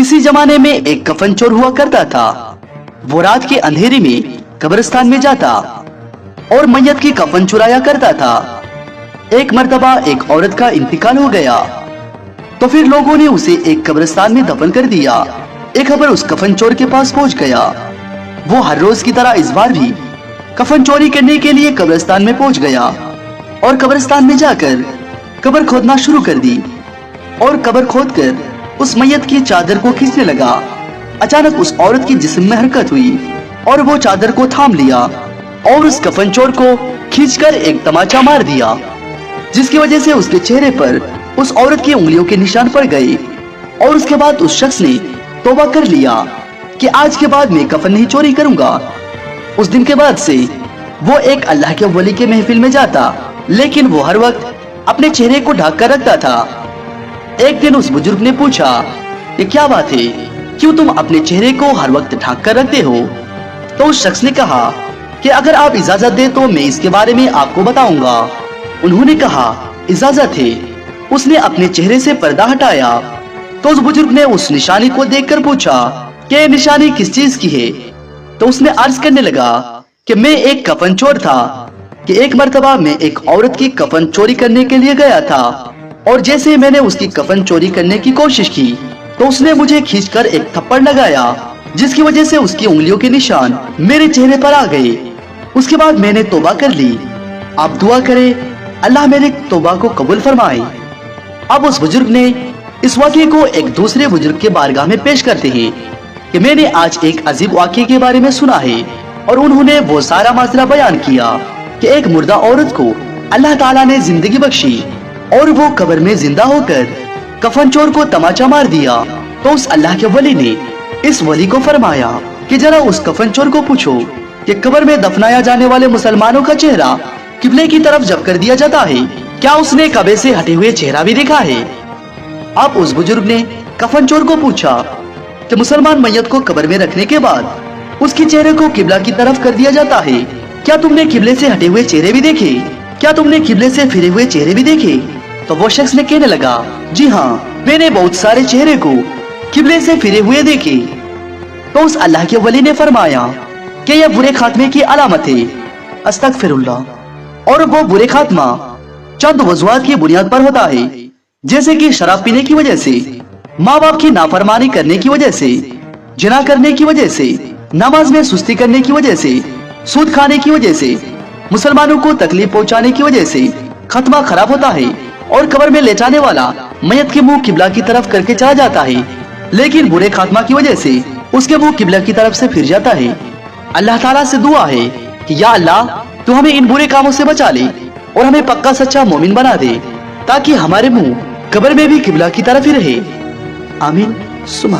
किसी जमाने में एक कफन चोर हुआ करता था। वो रात के अंधेरे में कब्रिस्तान में जाता और मैयत की कफन चुराया करता था। एक मर्तबा एक औरत का इंतकाल हो गया तो फिर लोगों ने उसे एक कब्रिस्तान में दफन कर दिया। एक खबर उस कफन चोर के पास पहुंच गया। वो हर रोज की तरह इस बार भी कफन चोरी करने के लिए कब्रिस्तान में पहुंच गया और कब्रिस्तान में जाकर कब्र खोदना शुरू कर दी और कब्र खोदकर उस मैयत की चादर को खींचने लगा। अचानक उस औरत की जिस्म में हरकत हुई और वो चादर को थाम लिया और उस कफन चोर को खींचकर एक तमाचा मार दिया, जिसकी वजह से उसके चेहरे पर उस औरत की उंगलियों के निशान पड़ गए। और उसके बाद उस शख्स ने तौबा कर लिया कि आज के बाद मैं कफन नहीं चोरी करूंगा। उस दिन के बाद से वो एक अल्लाह के वली के महफिल में जाता, लेकिन वो हर वक्त अपने चेहरे को ढक कर रखता था। एक दिन उस बुजुर्ग ने पूछा, ये क्या बात है, क्यों तुम अपने चेहरे को हर वक्त ढक कर रखते हो? तो उस शख्स ने कहा कि अगर आप इजाजत दे तो मैं इसके बारे में आपको बताऊंगा। उन्होंने कहा, इजाजत है। उसने अपने चेहरे से पर्दा हटाया तो उस बुजुर्ग ने उस निशानी को देखकर पूछा कि ये निशानी किस चीज की है? तो उसने अर्ज करने लगा कि मैं एक कफन चोर था कि एक मर्तबा मैं एक औरत की कफन चोरी करने के लिए गया था और जैसे मैंने उसकी कफन चोरी करने की कोशिश की तो उसने मुझे खींचकर एक थप्पड़ लगाया, जिसकी वजह से उसकी उंगलियों के निशान मेरे चेहरे पर आ गए। उसके बाद मैंने तौबा कर ली। आप दुआ करें अल्लाह मेरे तौबा को कबूल फरमाए। अब उस बुजुर्ग ने इस वाक़े को एक दूसरे बुजुर्ग के बारगाह में पेश करते हैं कि मैंने आज एक अजीब वाक़े के बारे में सुना है। और उन्होंने वो सारा माजरा बयान किया कि एक मुर्दा औरत को अल्लाह ताला ने जिंदगी बख्शी और वो कब्र में जिंदा होकर कफन चोर को तमाचा मार दिया। तो उस अल्लाह के वली ने इस वली को फरमाया कि जरा उस कफन चोर को पूछो कि कब्र में दफनाया जाने वाले मुसलमानों का चेहरा किबले की तरफ जब कर दिया जाता है, क्या उसने कबे से हटे हुए चेहरा भी देखा है? अब उस बुजुर्ग ने कफन चोर को पूछा कि मुसलमान मैयत को कब्र में रखने के बाद उसके चेहरे को किबला की तरफ कर दिया जाता है, क्या तुमने किबले से हटे हुए चेहरे भी देखे? क्या तुमने किबले से फिरे हुए चेहरे भी देखे? तो वो शख्स ने कहने लगा, जी हाँ, मैंने बहुत सारे चेहरे को किबले से फिरे हुए देखे। तो उस अल्लाह के वली ने फरमाया कि यह बुरे खात्मे की अलामत है, अस्तगफिरुल्लाह। और वो बुरे खात्मा चंद वजूहात की बुनियाद पर होता है, जैसे कि शराब पीने की वजह से, माँ बाप की नाफरमानी करने की वजह से, जिना करने की वजह से, नमाज में सुस्ती करने की वजह से, सूद खाने की वजह से, मुसलमानों को तकलीफ पहुंचाने की वजह से खात्मा खराब होता है और कब्र में ले जाने वाला मैयत के मुंह किबला की तरफ करके चला जाता है, लेकिन बुरे खात्मा की वजह से उसके मुंह किबला की तरफ से फिर जाता है। अल्लाह ताला से दुआ है कि या अल्लाह तू हमें इन बुरे कामों से बचा ले और हमें पक्का सच्चा मोमिन बना दे, ताकि हमारे मुंह कब्र में भी किबला की तरफ ही रहे। आमीन सुमा।